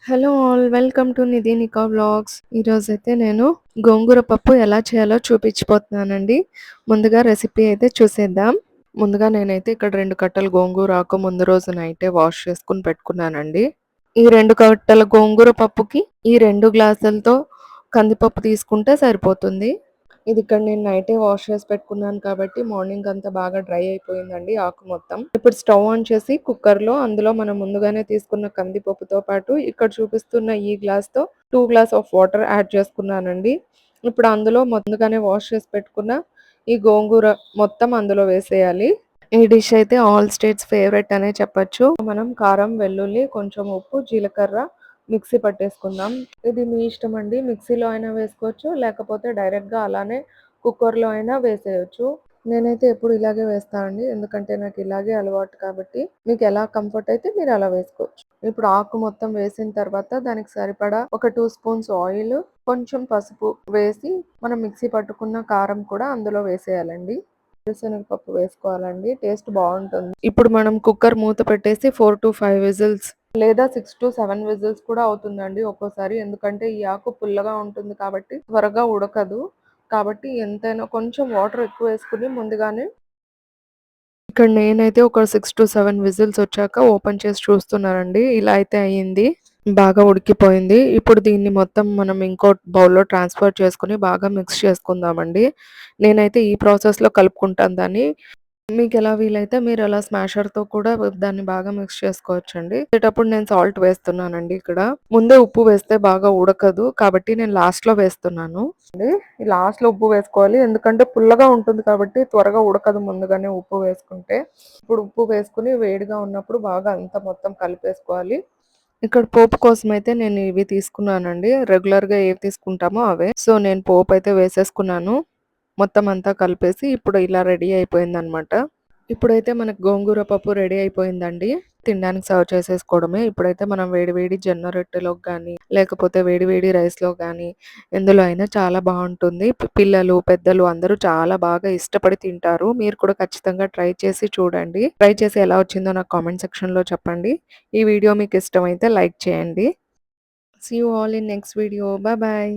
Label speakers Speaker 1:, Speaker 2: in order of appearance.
Speaker 1: Hello all welcome to Nidhinika vlogs. ఈరోజైతే నేను గోంగూర పప్పు ఎలా చేయాలో చూపించిపోతున్నానండి. ముందుగా రెసిపీ అయితే చూసేద్దాం. ముందుగా నేనైతే ఇక్కడ 2 కట్టలు గోంగూర ఆకు ముందు రోజు నైటే వాష్ చేసుకొని పెట్టుకున్నానండి. ఈ 2 కట్టల గోంగూర పప్పుకి ఈ 2 గ్లాసులతో కందిపప్పు తీసుకుంటే సరిపోతుంది. ఇది ఇక్కడ నేను నైటే వాష్ చేసి పెట్టుకున్నాను కాబట్టి మార్నింగ్ అంతా బాగా డ్రై అయిపోయిందండి ఆకు మొత్తం. ఇప్పుడు స్టవ్ ఆన్ చేసి కుక్కర్లో అందులో మనం ముందుగానే తీసుకున్న కందిపప్పుతో పాటు ఇక్కడ చూపిస్తున్న ఈ గ్లాస్తో 2 గ్లాస్ ఆఫ్ వాటర్ యాడ్ చేసుకున్నానండి. ఇప్పుడు అందులో ముందుగానే వాష్ చేసి పెట్టుకున్న ఈ గోంగూర మొత్తం అందులో వేసేయాలి. ఈ డిష్ అయితే ఆల్ స్టేట్స్ ఫేవరెట్ అనే చెప్పొచ్చు. మనం కారం, వెల్లుల్లి, కొంచెం ఉప్పు, జీలకర్ర మిక్సీ పట్టేసుకుందాం. ఇది మీ ఇష్టం అండి. మిక్సీలో అయినా వేసుకోవచ్చు, లేకపోతే డైరెక్ట్గా అలానే కుక్కర్లో అయినా వేసేయచ్చు. నేనైతే ఎప్పుడు ఇలాగే వేస్తానండి, ఎందుకంటే నాకు ఇలాగే అలవాటు కాబట్టి. మీకు ఎలా కంఫర్ట్ అయితే మీరు అలా వేసుకోవచ్చు. ఇప్పుడు ఆకు మొత్తం వేసిన తర్వాత దానికి సరిపడా ఒక 2 స్పూన్స్ ఆయిల్, కొంచెం పసుపు వేసి మనం మిక్సీ పట్టుకున్న కారం కూడా అందులో వేసేయాలండి. శనగపప్పు వేసుకోవాలండి, టేస్ట్ బాగుంటుంది. ఇప్పుడు మనం కుక్కర్ మూత పెట్టేసి 4 to 5 విజిల్స్ లేదా 6 to 7 విజిల్స్ కూడా అవుతుందండి ఒక్కోసారి. ఎందుకంటే ఈ ఆకు పుల్లగా ఉంటుంది కాబట్టి త్వరగా ఉడకదు. కాబట్టి ఎంతైనా కొంచెం వాటర్ ఎక్కువ వేసుకుని ముందుగానే ఇక్కడ నేనైతే ఒక 6 to 7 విజిల్స్ వచ్చాక ఓపెన్ చేసి చూస్తున్నానండి. ఇలా అయితే అయ్యింది. బాగా ఉడికిపోయింది. ఇప్పుడు దీన్ని మొత్తం మనం ఇంకో బౌల్‌లో ట్రాన్స్‌ఫర్ చేసుకొని బాగా మిక్స్ చేసుకుందామండి. నేనైతే ఈ ప్రాసెస్‌లో కలుపుకుంటాను దాన్ని. మీకెలా వీలైతే మీరు అలా స్మాషర్‌తో కూడా దాన్ని బాగా మిక్స్ చేసుకోవచ్చండి. చేసేటప్పుడు నేను సాల్ట్ వేస్తున్నానండి ఇక్కడ. ముందే ఉప్పు వేస్తే బాగా ఉడకదు. కాబట్టి నేను లాస్ట్‌లో వేస్తున్నాను. లాస్ట్‌లో ఉప్పు వేసుకోవాలి. ఎందుకంటే పుల్లగా ఉంటుంది కాబట్టి త్వరగా ఉడకదు ముందుగానే ఉప్పు వేసుకుంటే. ఇప్పుడు ఉప్పు వేసుకొని వేడిగా ఉన్నప్పుడు బాగా అంతా మొత్తం కలిపేసుకోవాలి. ఇక్కడ పోపు కోసమైతే నేను ఇవి తీసుకున్నానండి. రెగ్యులర్‌గా ఏవి తీసుకుంటామో అవే. సో, నేను పోపయితే వేసేసుకున్నాను. మొత్తం అంతా కలిపేసి ఇప్పుడు ఇలా రెడీ అయిపోయిందనమాట. ఇప్పుడైతే మనకు గోంగూర పప్పు రెడీ అయిపోయిందండి. తినడానికి సర్వ్ చేసేసుకోవడమే. ఇప్పుడైతే మనం వేడి వేడి జొన్న రొట్టెలోకి గానీ, లేకపోతే వేడి వేడి రైస్‌లో గానీ, ఎందులో అయినా చాలా బావుంటుంది. పిల్లలు, పెద్దలు అందరూ చాలా బాగా ఇష్టపడి తింటారు. మీరు కూడా ఖచ్చితంగా ట్రై చేసి చూడండి. ట్రై చేసి ఎలా వచ్చిందో నాకు కామెంట్ సెక్షన్‌లో చెప్పండి. ఈ వీడియో మీకు ఇష్టమైతే లైక్ చేయండి. See you all in next video. Bye bye.